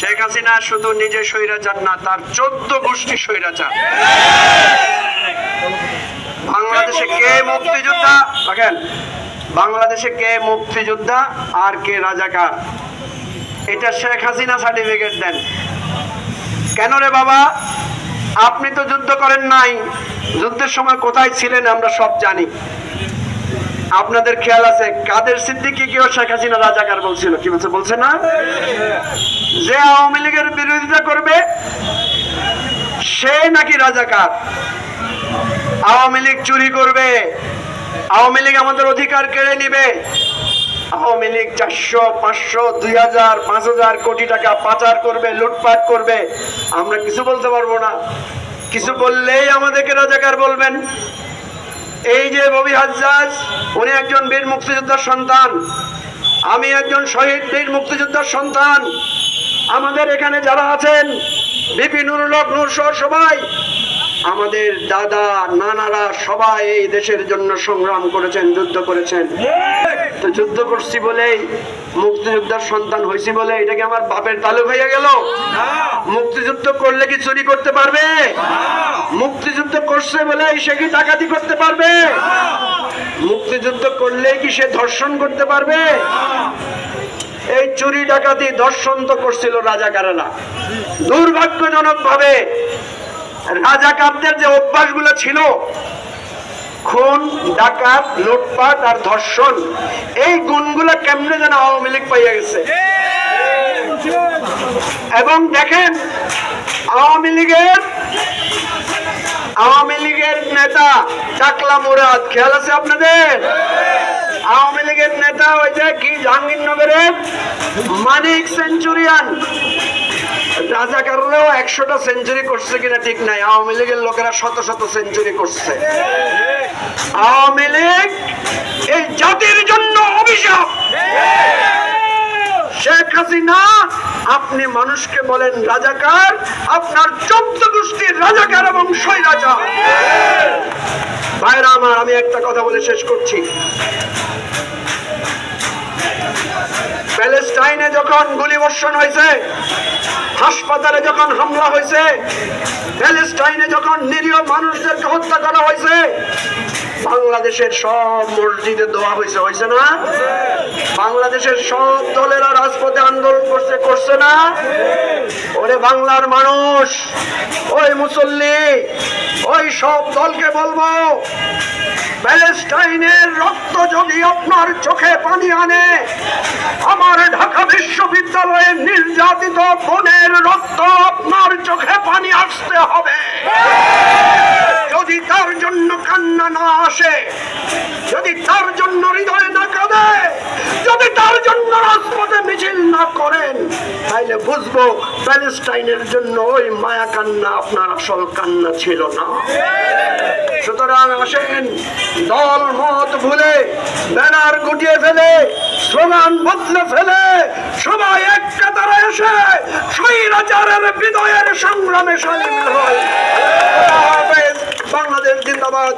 শেখ হাসিনা শুধু নিজে স্বৈরাচার না, তার 14 গোষ্ঠী স্বৈরাচার। বাংলাদেশে কে মুক্তিযোদ্ধা দেখেন, বাংলাদেশে কে মুক্তিযোদ্ধা আর কে রাজাকার, এটা শেখ হাসিনা সার্টিফিকেট দেন। কেন রে বাবা, আপনি তো যুদ্ধ করেন নাই, যুদ্ধের সময় কোথায় ছিলেন আমরা সব জানি। আপনাদের খেয়াল আছে কাদের সিদ্দিকী কেউ শেখ হাসিনা রাজাকার বলছিল, কি বলছে? বলছে না? যে আওয়ামী লীগের বিরোধিতা করবে সে নাকি রাজাকার। আওয়ামী লীগ চুরি করবে, আওয়ামী লীগ আমাদের অধিকার কেড়ে নিবে, আওয়ামী লীগ 400, 500, 2000, 5000 কোটি টাকা পাচার করবে, লুটপাট করবে, আমরা কিছু বলতে পারবো না। কিছু বললেই আমাদেরকে রাজাকার বলবেন। এই যে ববি হাজ্জাজ, উনি একজন বীর মুক্তিযোদ্ধার সন্তান, আমি একজন শহীদ বীর মুক্তিযোদ্ধার সন্তান। আমাদের এখানে যারা আছেন বিপি নুরুল হক নূর সহ সবাই, আমাদের দাদা নানারা সবাই এই দেশের জন্য সংগ্রাম করেছেন, যুদ্ধ করেছেন। তো যুদ্ধ করছি বলেই মুক্তিযোদ্ধার সন্তান হয়েছি বলে এটা কি আমার বাপের তালুক হয়ে গেল? মুক্তিযুদ্ধ করলে কি চুরি করতে পারবে? মুক্তিযুদ্ধ করছে বলে সে কি ডাকাতি করতে পারবে? মুক্তিযুদ্ধ করলে কি সে ধর্ষণ করতে পারবে? এই চুরি ডাকাতি ধর্ষণ তো করছিল রাজাকারেরা। দুর্ভাগ্যজনক ভাবে রাজাকারদের যে অভ্যাসগুলো ছিল, খুন, ডাকাত, লুটপাট আর ধর্ষণ, এই গুণগুলো কেমনে যেন আওয়ামী লীগ পাইয়া গেছে। এবং দেখেন আওয়ামী লীগের নেতা চাকলা মুরাদ, খেয়াল আছে আপনাদের? আওয়ামী লীগের নেতা ওই যে কি জাহাঙ্গীরনগরের মানিক সেঞ্চুরিয়ান, রাজাকাররাও 100টা সেঞ্চুরি করছে কিনা ঠিক নাই, আওয়ামী লীগের লোকেরা শত শত সেঞ্চুরি করছে। আওয়ামী লীগ এই জাতির জন্য অভিশাপ। শেখ হাসিনা, আপনি মানুষকে বলেন রাজাকার, আপনার 14 গোষ্ঠীর রাজাকার এবং স্বৈরাচার। ভাইরা আমার, আমি একটা কথা বলে শেষ করছি। প্যালেস্টাইনে যখন গুলিবর্ষণ হয়েছে, হাসপাতালে যখন হামলা হয়েছে, প্যালেস্টাইনে যখন নিরীহ মানুষদেরকে হত্যা করা হয়েছে, বাংলাদেশের সব মসজিদে দোয়া হয়েছে, হয়েছে না? বাংলাদেশের সব দলেরা রাজপথে আন্দোলন করছে, করছে না? ওরে বাংলার মানুষ, ওই মুসল্লি, ওই সব দলকে বলবো, প্যালেস্টাইনের রক্ত যদি আপনার চোখে পানি আনে, আমার ঢাকা বিশ্ববিদ্যালয়ের নির্যাতিত বোনের রক্ত আপনার চোখে পানি আসতে হবে। যদি তার জন্য কান্না না আসে, যদি তার জন্য হৃদয় না কাঁদে, যদি তার জন্য রাজপথে মিছিল না করেন, তাইলে বুঝবো প্যালেস্টাইনের জন্য ওই মায়া কান্না আপনার আসল কান্না ছিল না। সুতরাং আসেন, দল মত ভুলে, ব্যানার গুটিয়ে ফেলে, স্লোগান বদলে ফেলে, সবাই এক কাতারে এসে স্বৈরাচারের বিজয়ের সংগ্রামে সামিল হয়। বাংলাদেশ জিন্দাবাদ।